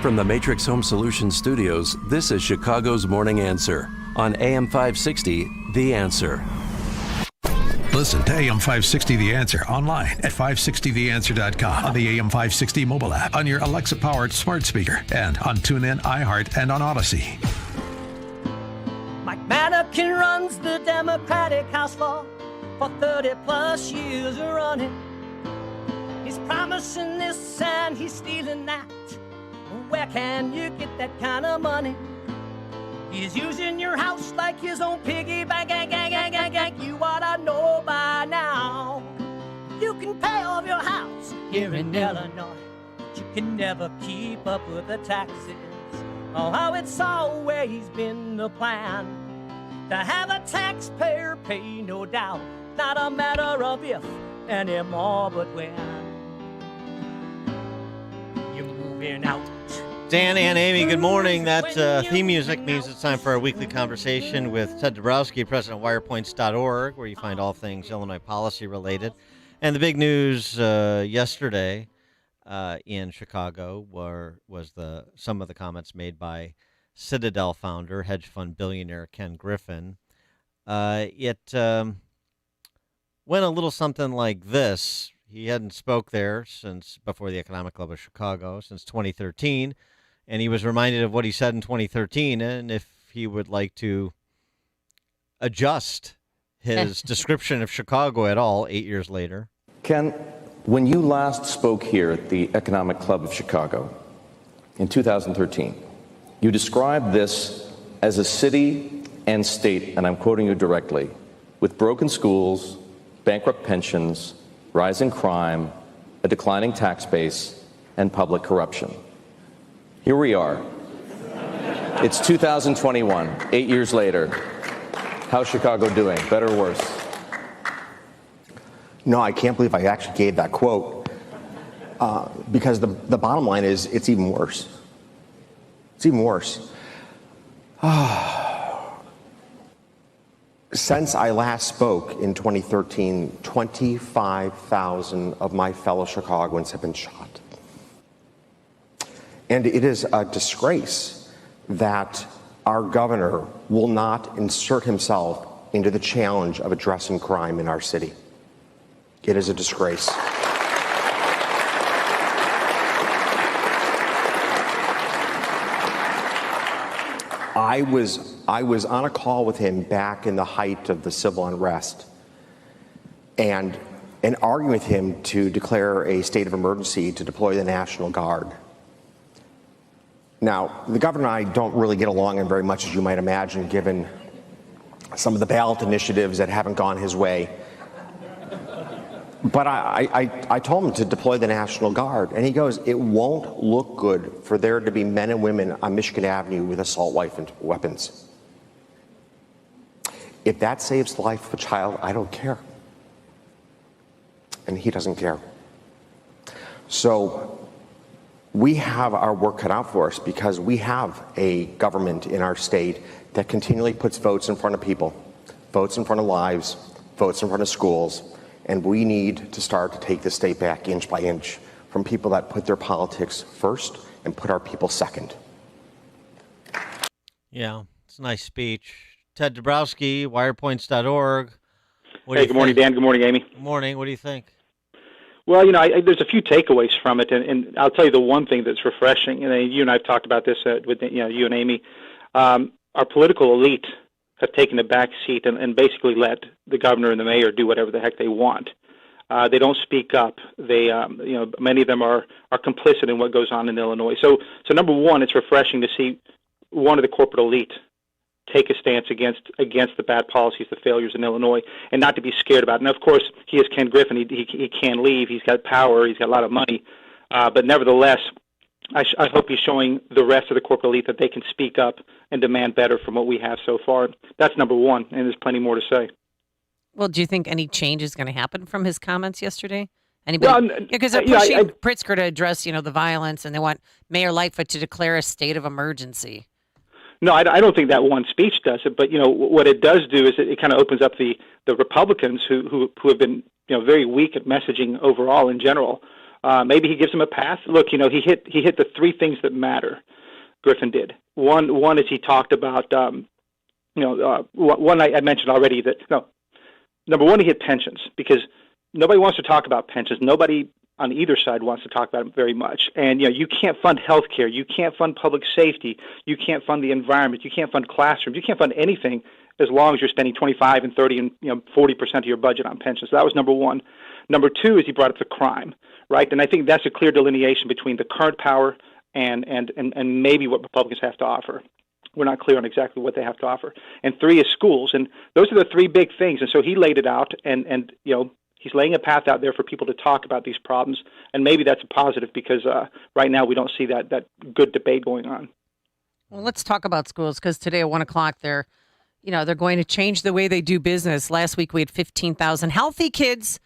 From the Matrix Home Solutions studios, this is Chicago's Morning Answer on AM 560, The Answer. Listen to AM 560 The Answer online at 560theanswer.com, on the AM 560 mobile app, on your Alexa-powered smart speaker, and on TuneIn, iHeart, and on Odyssey. Mike Madigan runs the Democratic House floor for 30 plus years running. He's promising this and he's stealing that. Where can you get that kind of money? He's using your house like his own piggy bank. You ought to know by now. You can pay off your house here in Illinois, but you can never keep up with the taxes. Oh, how it's always been the plan to have a taxpayer pay, no doubt. Not a matter of if anymore, but when you're moving out. Dan and Amy, good morning. That theme music means it's time for our weekly conversation with Ted Dabrowski, president of Wirepoints.org, where you find all things Illinois policy related. And the big news yesterday in Chicago was some of the comments made by Citadel founder, hedge fund billionaire Ken Griffin. It went a little something like this. He hadn't spoke there since before the Economic Club of Chicago since 2013. And he was reminded of what he said in 2013, and if he would like to adjust his description of Chicago at all 8 years later. Ken, when you last spoke here at the Economic Club of Chicago in 2013, you described this as a city and state, and I'm quoting you directly, with broken schools, bankrupt pensions, rising crime, a declining tax base, and public corruption. Here we are. It's 2021, 8 years later. How's Chicago doing? Better or worse? No, I can't believe I actually gave that quote because the bottom line is it's even worse. It's even worse. Since I last spoke in 2013, 25,000 of my fellow Chicagoans have been shot. And it is a disgrace that our governor will not insert himself into the challenge of addressing crime in our city. It is a disgrace. I was on a call with him back in the height of the civil unrest and arguing with him to declare a state of emergency to deploy the National Guard. Now, the governor and I don't really get along in very much, as you might imagine, given some of the ballot initiatives that haven't gone his way. But I told him to deploy the National Guard, and he goes, it won't look good for there to be men and women on Michigan Avenue with assault weapons. If that saves the life of a child, I don't care. And he doesn't care. So we have our work cut out for us because we have a government in our state that continually puts votes in front of people, votes in front of lives, votes in front of schools, and we need to start to take the state back inch by inch from people that put their politics first and put our people second. Yeah, it's a nice speech. Ted Dabrowski, wirepoints.org. Hey, good morning, Dan. Good morning, Amy. Good morning. What do you think? Well, there's a few takeaways from it, and I'll tell you the one thing that's refreshing, and you and I have talked about this with you and Amy. Our political elite have taken a back seat and basically let the governor and the mayor do whatever the heck they want. They don't speak up. They, many of them are complicit in what goes on in Illinois. So number one, it's refreshing to see one of the corporate elite take a stance against the bad policies, the failures in Illinois, and not to be scared about it. And of course, he is Ken Griffin. He can't leave. He's got power. He's got a lot of money. But nevertheless, I hope he's showing the rest of the corporate elite that they can speak up and demand better from what we have so far. That's number one, and there's plenty more to say. Well, do you think any change is going to happen from his comments yesterday? Anybody? Because they're pushing Pritzker to address, the violence, and they want Mayor Lightfoot to declare a state of emergency. No, I don't think that one speech does it. But what it does do is it kind of opens up the Republicans who have been very weak at messaging overall in general. Maybe he gives them a pass. Look, he hit the three things that matter. Griffin did. One is he talked about, one I mentioned already number one, he hit pensions because nobody wants to talk about pensions. Nobody on either side wants to talk about it very much. And, you can't fund health care. You can't fund public safety. You can't fund the environment. You can't fund classrooms. You can't fund anything as long as you're spending 25 and 30 and 40% of your budget on pensions. So that was number one. Number two is he brought up the crime, right? And I think that's a clear delineation between the current power and maybe what Republicans have to offer. We're not clear on exactly what they have to offer. And three is schools. And those are the three big things. And so he laid it out and he's laying a path out there for people to talk about these problems, and maybe that's a positive because right now we don't see that good debate going on. Well, let's talk about schools because today at 1 o'clock they're going to change the way they do business. Last week we had 15,000 healthy kids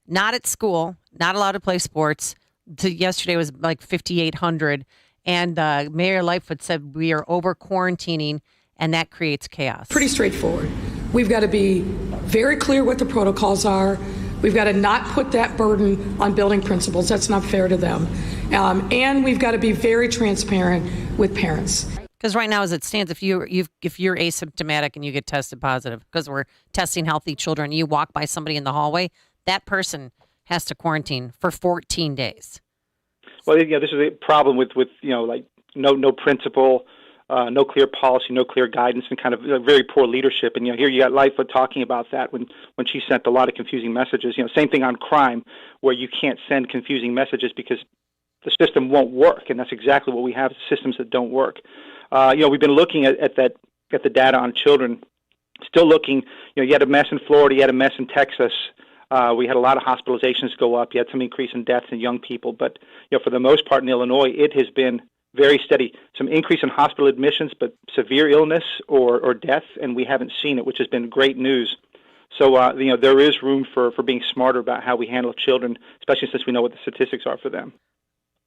not at school, not allowed to play sports. Yesterday was like 5,800, and Mayor Lightfoot said we are over quarantining, and that creates chaos. Pretty straightforward. We've got to be very clear what the protocols are. We've got to not put that burden on building principals. That's not fair to them. And we've got to be very transparent with parents. Because right now, as it stands, if you're asymptomatic and you get tested positive, because we're testing healthy children, you walk by somebody in the hallway, that person has to quarantine for 14 days. Well, this is a problem with no principle, no clear policy, no clear guidance, and kind of very poor leadership. And here you got Lightfoot talking about that when she sent a lot of confusing messages. Same thing on crime, where you can't send confusing messages because the system won't work, and that's exactly what we have: systems that don't work. We've been looking at the data on children. Still looking. You had a mess in Florida, you had a mess in Texas. We had a lot of hospitalizations go up. You had some increase in deaths in young people, but for the most part in Illinois, it has been very steady. Some increase in hospital admissions, but severe illness or death, and we haven't seen it, which has been great news. So, there is room for being smarter about how we handle children, especially since we know what the statistics are for them.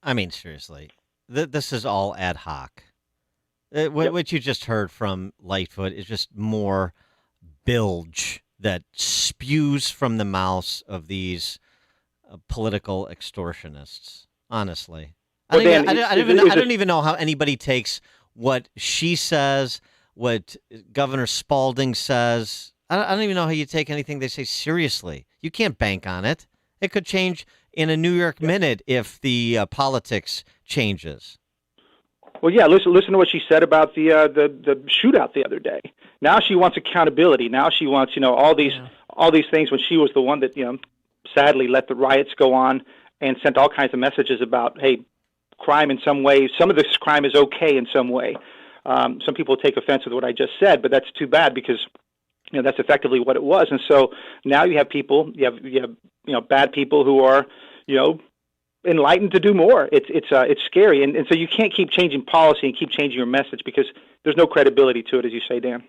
I mean, seriously, this is all ad hoc. What you just heard from Lightfoot is just more bilge that spews from the mouths of these political extortionists, honestly. I don't even know how anybody takes what she says, what Governor Spalding says. I don't even know how you take anything they say seriously. You can't bank on it. It could change in a New York minute if the politics changes. Well, yeah. Listen to what she said about the shootout the other day. Now she wants accountability. Now she wants all these things when she was the one that sadly let the riots go on and sent all kinds of messages about crime in some way. Some of this crime is okay in some way. Some people take offense with what I just said, but that's too bad because that's effectively what it was. And so now you have people, you have bad people who are enlightened to do more. It's scary, and so you can't keep changing policy and keep changing your message because there's no credibility to it, as you say, Dan.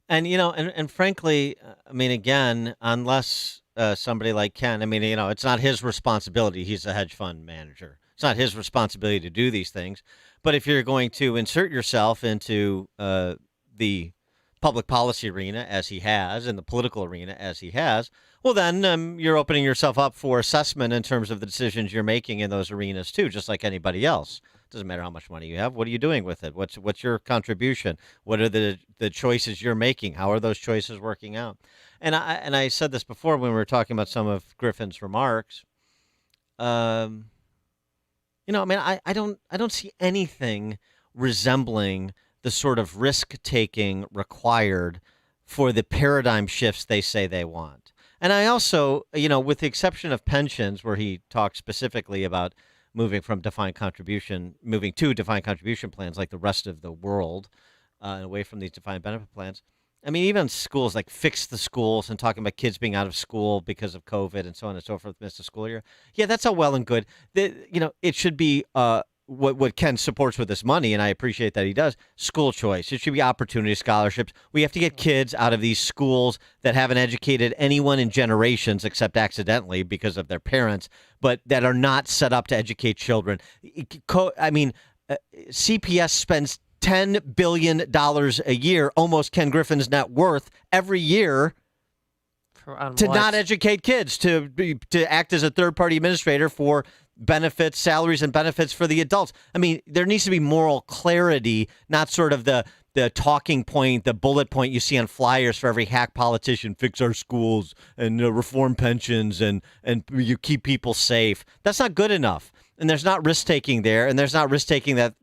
And and frankly, I mean, again, unless somebody like Ken, I mean, it's not his responsibility. He's a hedge fund manager. It's not his responsibility to do these things. But if you're going to insert yourself into the public policy arena, as he has, and the political arena, as he has, well, then you're opening yourself up for assessment in terms of the decisions you're making in those arenas, too, just like anybody else. Doesn't matter how much money you have. What are you doing with it? What's your contribution? What are the choices you're making? How are those choices working out? And I said this before when we were talking about some of Griffin's remarks. I mean, I don't see anything resembling the sort of risk-taking required for the paradigm shifts they say they want. And I also, with the exception of pensions, where he talked specifically about moving to defined contribution plans like the rest of the world, away from these defined benefit plans. I mean, even schools, like fix the schools and talking about kids being out of school because of COVID and so on and so forth, missed a school year. Yeah, that's all well and good. It should be what Ken supports with this money, and I appreciate that he does, school choice. It should be opportunity scholarships. We have to get kids out of these schools that haven't educated anyone in generations except accidentally because of their parents, but that are not set up to educate children. I mean, CPS spends $10 billion a year, almost Ken Griffin's net worth, every year to not educate kids, to act as a third-party administrator for benefits, salaries and benefits for the adults. I mean, there needs to be moral clarity, not sort of the talking point, the bullet point you see on flyers for every hack politician: fix our schools and reform pensions and you keep people safe. That's not good enough. And there's not risk taking there, and there's not risk taking that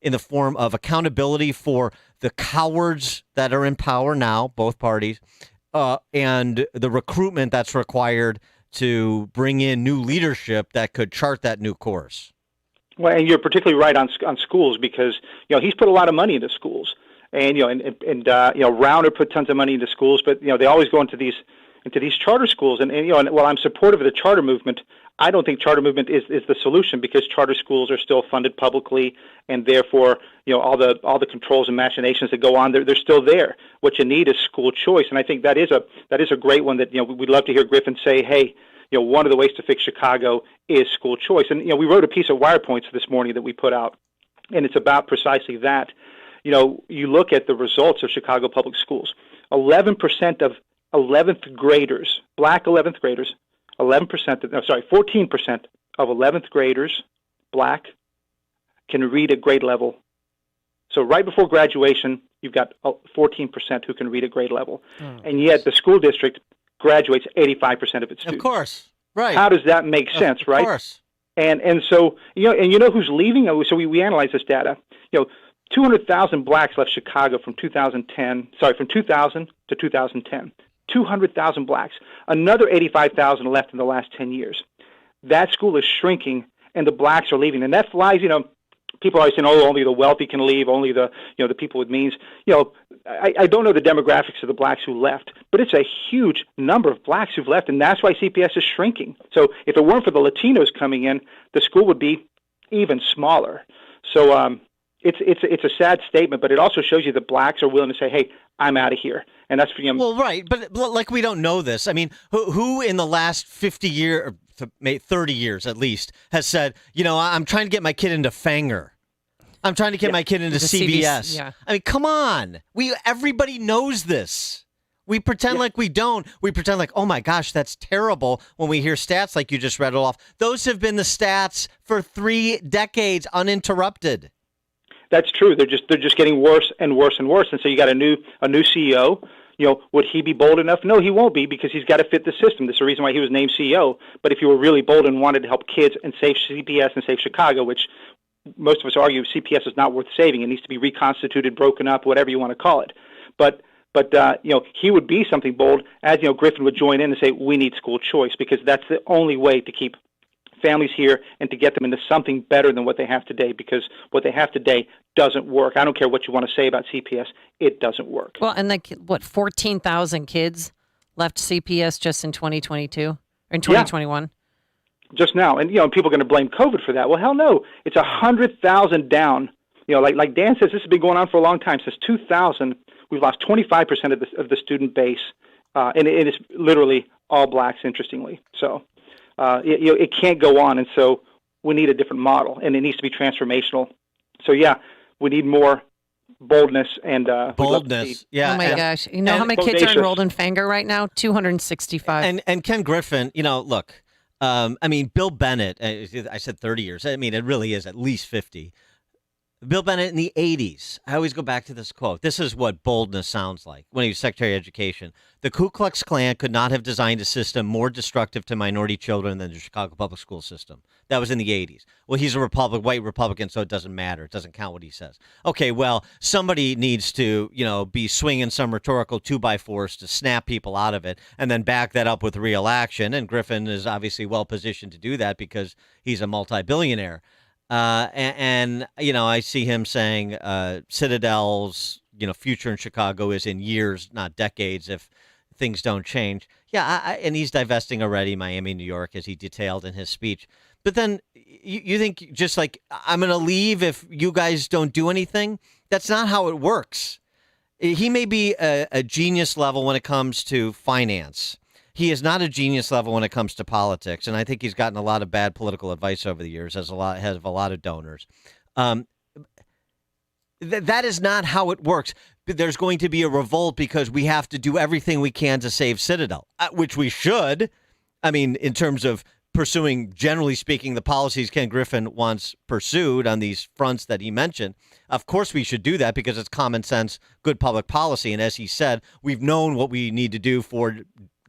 in the form of accountability for the cowards that are in power now, both parties, and the recruitment that's required to bring in new leadership that could chart that new course. Well, and you're particularly right on schools, because he's put a lot of money into schools, and Rauner put tons of money into schools, but they always go into these charter schools, and while I'm supportive of the charter movement, I don't think charter movement is the solution, because charter schools are still funded publicly, and therefore all the controls and machinations that go on, they're still there. What you need is school choice, and I think that is a great one that we'd love to hear Griffin say, hey, one of the ways to fix Chicago is school choice. And we wrote a piece of Wirepoint this morning that we put out, and it's about precisely that. You look at the results of Chicago public schools. 11% of 11th graders, black 11th graders, 14% of 11th graders, black, can read at grade level. So right before graduation, you've got 14% who can read at grade level. And yet the school district graduates 85% of its students. Of course, right. How does that make sense, right? Of course. And so, who's leaving? So we analyze this data. 200,000 blacks left Chicago from 2000 to 2010. 200,000 blacks. Another 85,000 left in the last 10 years. That school is shrinking, and the blacks are leaving. And that flies, people are always saying, only the wealthy can leave, only the people with means. I don't know the demographics of the blacks who left, but it's a huge number of blacks who've left, and that's why CPS is shrinking. So if it weren't for the Latinos coming in, the school would be even smaller. So it's a sad statement, but it also shows you that blacks are willing to say, hey, I'm out of here. And that's for Well, right, but like we don't know this. I mean, who in the last 50 years, 30 years at least, has said, I'm trying to get my kid into Fanger. I'm trying to get my kid into CBS. Yeah. I mean, come on. Everybody knows this. We pretend like we don't. We pretend like, oh my gosh, that's terrible when we hear stats like you just read it off. Those have been the stats for 3 decades uninterrupted. That's true. They're just getting worse and worse and worse. And so you got a new CEO. Would he be bold enough? No, he won't be, because he's got to fit the system. That's the reason why he was named CEO. But if you were really bold and wanted to help kids and save CPS and save Chicago, which most of us argue CPS is not worth saving, it needs to be reconstituted, broken up, whatever you want to call it. But he would be something bold, as Griffin would join in and say, we need school choice, because that's the only way to keep families here and to get them into something better than what they have today, because what they have today doesn't work. I don't care what you want to say about CPS. It doesn't work. Well, and 14,000 kids left CPS just in 2022 or in 2021? Yeah. Just now. And, people are going to blame COVID for that. Well, hell no. It's 100,000 down. Like Dan says, this has been going on for a long time. Since 2000, we've lost 25% of the student base, and it is literally all blacks, interestingly. So it can't go on, and so we need a different model, and it needs to be transformational. So, we need more boldness and boldness. Yeah. Oh my gosh! How many kids are enrolled in Fanger right now? 265. And Ken Griffin, look. Bill Bennett. I said 30 years. I mean, it really is at least 50. Bill Bennett in the 80s. I always go back to this quote. This is what boldness sounds like when he was Secretary of Education. The Ku Klux Klan could not have designed a system more destructive to minority children than the Chicago public school system. That was in the 80s. Well, he's a white Republican, so it doesn't matter. It doesn't count what he says. Okay, well, somebody needs to, be swinging some rhetorical 2x4s to snap people out of it and then back that up with real action. And Griffin is obviously well positioned to do that because he's a multi-billionaire. I see him saying Citadel's future in Chicago is in years, not decades, if things don't change. Yeah, and he's divesting already Miami, New York, as he detailed in his speech. But then you think just like, I'm going to leave if you guys don't do anything? That's not how it works. He may be a genius level when it comes to finance. He is not a genius level when it comes to politics, and I think he's gotten a lot of bad political advice over the years, has a lot of donors. That is not how it works. There's going to be a revolt because we have to do everything we can to save Citadel, which we should. I mean, in terms of pursuing, generally speaking, the policies Ken Griffin once pursued on these fronts that he mentioned. Of course we should do that because it's common sense, good public policy. And as he said, we've known what we need to do for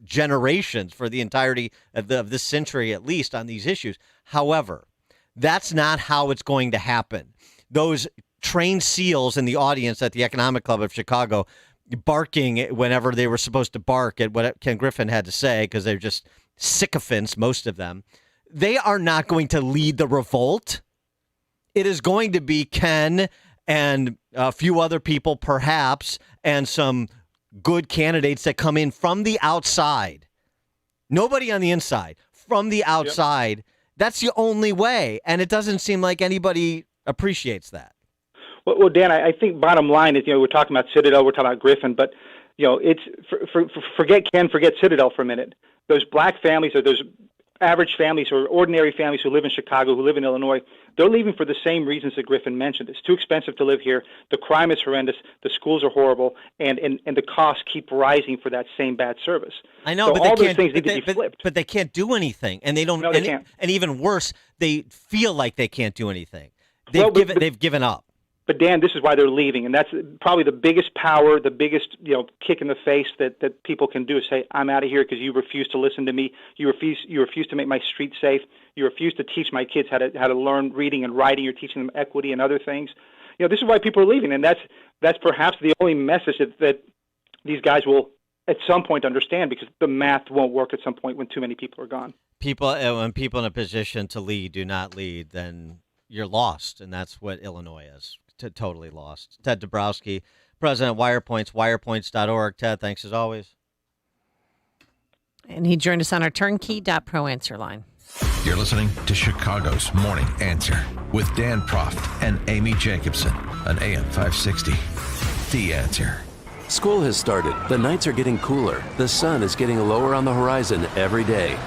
generations, for the entirety of this century at least, on these issues. However, that's not how it's going to happen. Those trained SEALs in the audience at the Economic Club of Chicago barking whenever they were supposed to bark at what Ken Griffin had to say, because they're just sycophants, most of them, they are not going to lead the revolt. It is going to be Ken and a few other people, perhaps, and some good candidates that come in from the outside. Nobody on the inside. From the outside. Yep. That's the only way, and it doesn't seem like anybody appreciates that. Well, Dan, I think bottom line is, we're talking about Citadel, we're talking about Griffin, but, it's forget Ken, forget Citadel for a minute. Those black families or those average families or ordinary families who live in Chicago, who live in Illinois, they're leaving for the same reasons that Griffin mentioned. It's too expensive to live here. The crime is horrendous. The schools are horrible, and the costs keep rising for that same bad service. I know, so but all they those things need to be flipped. But they can't do anything, and they don't. No, they can't. And even worse, they feel like they can't do anything. They've given up. But Dan, this is why they're leaving, and that's probably the biggest power, the biggest kick in the face that people can do is say, "I'm out of here because you refuse to listen to me. You refuse to make my street safe. You refuse to teach my kids how to learn reading and writing. You're teaching them equity and other things." This is why people are leaving, and that's perhaps the only message that these guys will at some point understand, because the math won't work at some point when too many people are gone. When people in a position to lead do not lead, then you're lost, and that's what Illinois is. Totally lost. Ted Dabrowski, president of Wirepoints, wirepoints.org. Ted, thanks as always. And he joined us on our turnkey.pro answer line. You're listening to Chicago's Morning Answer with Dan Proft and Amy Jacobson on AM 560. The Answer. School has started. The nights are getting cooler. The sun is getting lower on the horizon every day.